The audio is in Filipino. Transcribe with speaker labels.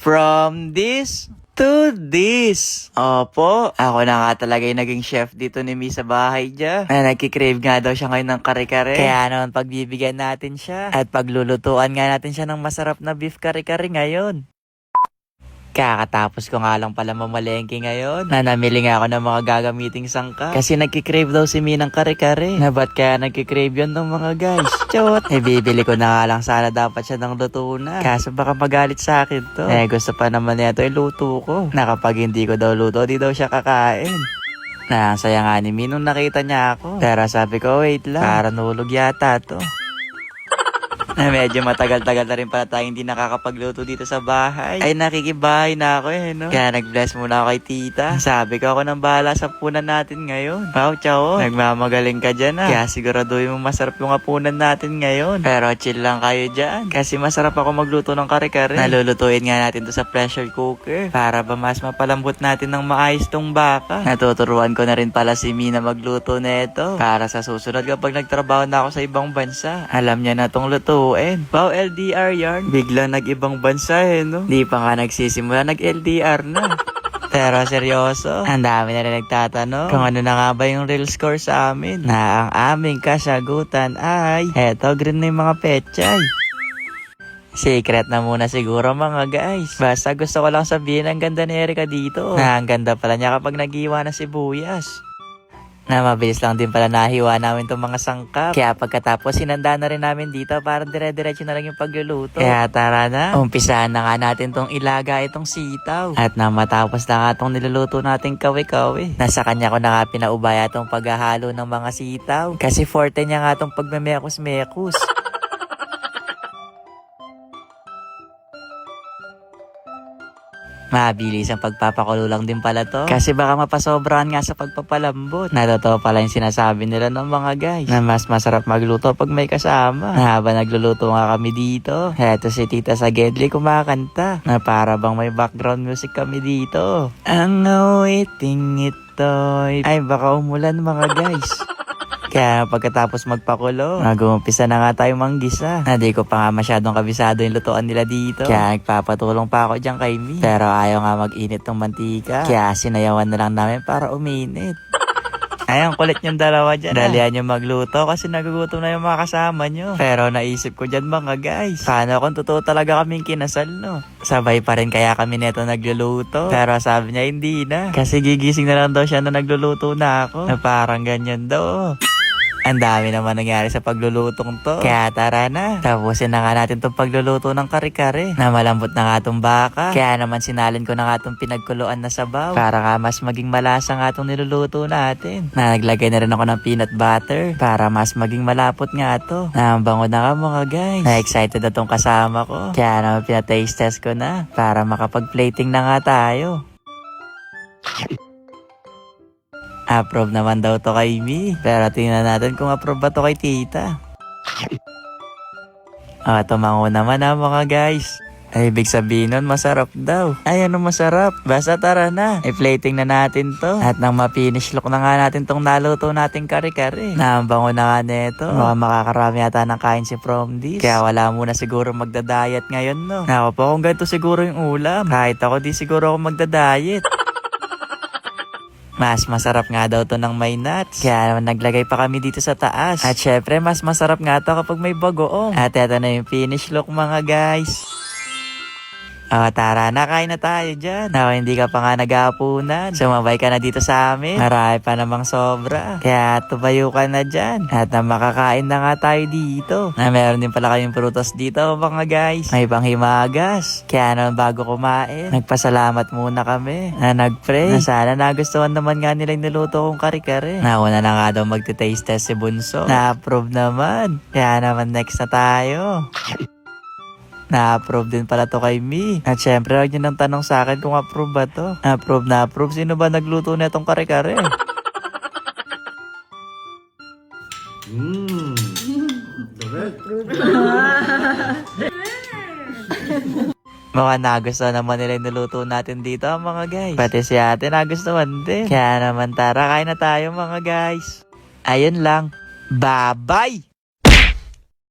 Speaker 1: From this to this. Opo, ako na nga talaga yung naging chef dito ni Mi sa bahay niya. Na nagkikrave nga daw siya ngayon ng kare-kare. Kaya naman pagbibigyan natin siya at paglulutuan nga natin siya ng masarap na beef kare-kare ngayon. Kakatapos ko nga lang pala mamalengke ngayon na namili nga ako ng mga gagamiting sangka. Kasi nagkikrave daw si Mi ng kare-kare. Na ba't kaya nagkikrave yun ng mga guys? Chot! Bibili ko na nga lang sana dapat siya ng luto na. Kaso baka magalit sa akin to. Gusto pa naman niya ito yung luto ko. Na kapag hindi ko daw luto, di daw siya kakain. Na ang saya nga ni Mi nung nakita niya ako. Pero sabi ko, wait lang. Para nulog yata to. Medyo matagal-tagal na rin pala tayo hindi nakakapagluto dito sa bahay. Ay, nakikibahay na ako no? Kaya nag-bless muna ako kay tita. Sabi ko ako nang bahala sa punan natin ngayon. Wow, ciao. Nagmamagaling ka dyan Kaya siguraduhin mo masarap yung hapunan natin ngayon. Pero chill lang kayo dyan. Kasi masarap ako magluto ng kare-kare. Nalulutuin nga natin to sa pressure cooker. Para ba mas mapalambot natin ng maayos tong baka. Natuturuan ko na rin pala si Mi na magluto na ito. Para sa susunod kapag nagtrabaho na ako sa ibang bansa. Alam niya na tong luto. Wow, LDR yarn. Biglang nag-ibang bansa no? Di pa nga nagsisimula, nag-LDR na. Pero seryoso, ang dami na rin nagtatanong kung ano na nga ba yung real score sa amin. Na ang aming kasagutan ay, eto, green na yung mga pechay. Secret na muna siguro mga guys. Basta gusto ko lang sabihin ang ganda ni Erica dito. Na ang ganda pala niya kapag nag-iwa na sibuyas. Na mabilis lang din pala nahiwa namin itong mga sangkap. Kaya pagkatapos sinanda na rin namin dito para dire-diretso na lang yung pagluluto. Kaya tara na, umpisahan na nga natin tong ilaga itong sitaw. At na matapos na nga itong niluluto nating kawi-kawi. Nasa kanya ko na nga pinaubaya itong paghahalo ng mga sitaw. Kasi forte niya nga itong pagmemekos-mekos. Mabilis ang pagpapakulo lang din pala to. Kasi baka mapasobrahan nga sa pagpapalambot. Natotoo pala yung sinasabi nila ng mga guys. Na mas masarap magluto pag may kasama. Na habang nagluluto nga kami dito. Eto si Tita sa Gedli kumakanta. Na para bang may background music kami dito. Ang awiting ito'y ay baka umulan mga guys. Kaya pagkatapos magpakulo, mag-uumpisa na nga tayo manggisa. Na di ko pa nga masyadong kabisado yung lutuan nila dito. Kaya nagpapatulong pa ako dyan kay Mi. Pero ayaw nga mag-init ng mantika. Kaya sinayawan na lang namin para uminit. Ay, ang kulit niyong dalawa dyan. Dalihan niyo magluto kasi nagugutom na yung mga kasama niyo. Pero naisip ko dyan mga guys, paano kung totoo talaga kaming kinasal no? Sabay pa rin kaya kami neto nagluluto. Pero sabi niya hindi na. Kasi gigising na lang daw siya na nagluluto na ako. Na parang ganyan daw. Ang dami naman nangyari sa paglulutong to. Kaya tara na. Tapusin na nga natin tong pagluluto ng kare-kare. Na malambot na nga tong baka. Kaya naman sinalin ko na nga tong pinagkuluan na sabaw. Para nga mas maging malasa nga tong niluluto natin. Na naglagay na rin ako ng peanut butter. Para mas maging malapot nga to. Na ang bango na nga mga guys. Na excited na tong kasama ko. Kaya naman pinataste test ko na. Para makapag-plating na nga tayo. Approve naman daw to kay Mi. Pero tingnan natin kung approve ba to kay tita. Tumango naman mga guys. Ay, ibig sabihin nun, masarap daw. Ay, ano masarap? Basta tara na. I-plating na natin to. At nang ma-finish look na nga natin tong naluto nating kare-kare. Naambango na nga neto. Mukhang makakarami yata ng kain si From This. Kaya wala muna siguro magda-diet ngayon, no? Ako po kung ganito siguro yung ulam. Kahit ako di siguro ako magda-diet. Mas masarap nga daw to ng may nuts. Kaya naman naglagay pa kami dito sa taas. At syempre, mas masarap nga to kapag may bagoong. At eto na yung finish look mga guys. Tara na, kain na tayo dyan. Ako hindi ka pa nga nag-aapunan. Sumabay ka na dito sa amin. Marami pa namang sobra. Kaya tumayo ka na dyan. At na makakain na nga tayo dito. Na meron din pala kayong prutas dito mga guys. May panghimagas. Kaya naman bago kumain, nagpasalamat muna kami. Na nag-pray. Na sana nagustuhan naman nga nila yung niluto kong kare-kare. Nauna na nga daw magte-taste test si Bunso. Na-approve naman. Kaya naman next na tayo. Na-approve din pala to kay Mi. At syempre, huwag niyo nang tanong sa akin kung approve ba to. Approve na approve. Sino ba nagluto na itong kare-kare? Mukhang nagustuhan naman nila yung niluto natin dito mga guys. Pati si ate nagustuhan din. Kaya naman tara, kain na tayo mga guys. Ayun lang. Bye-bye!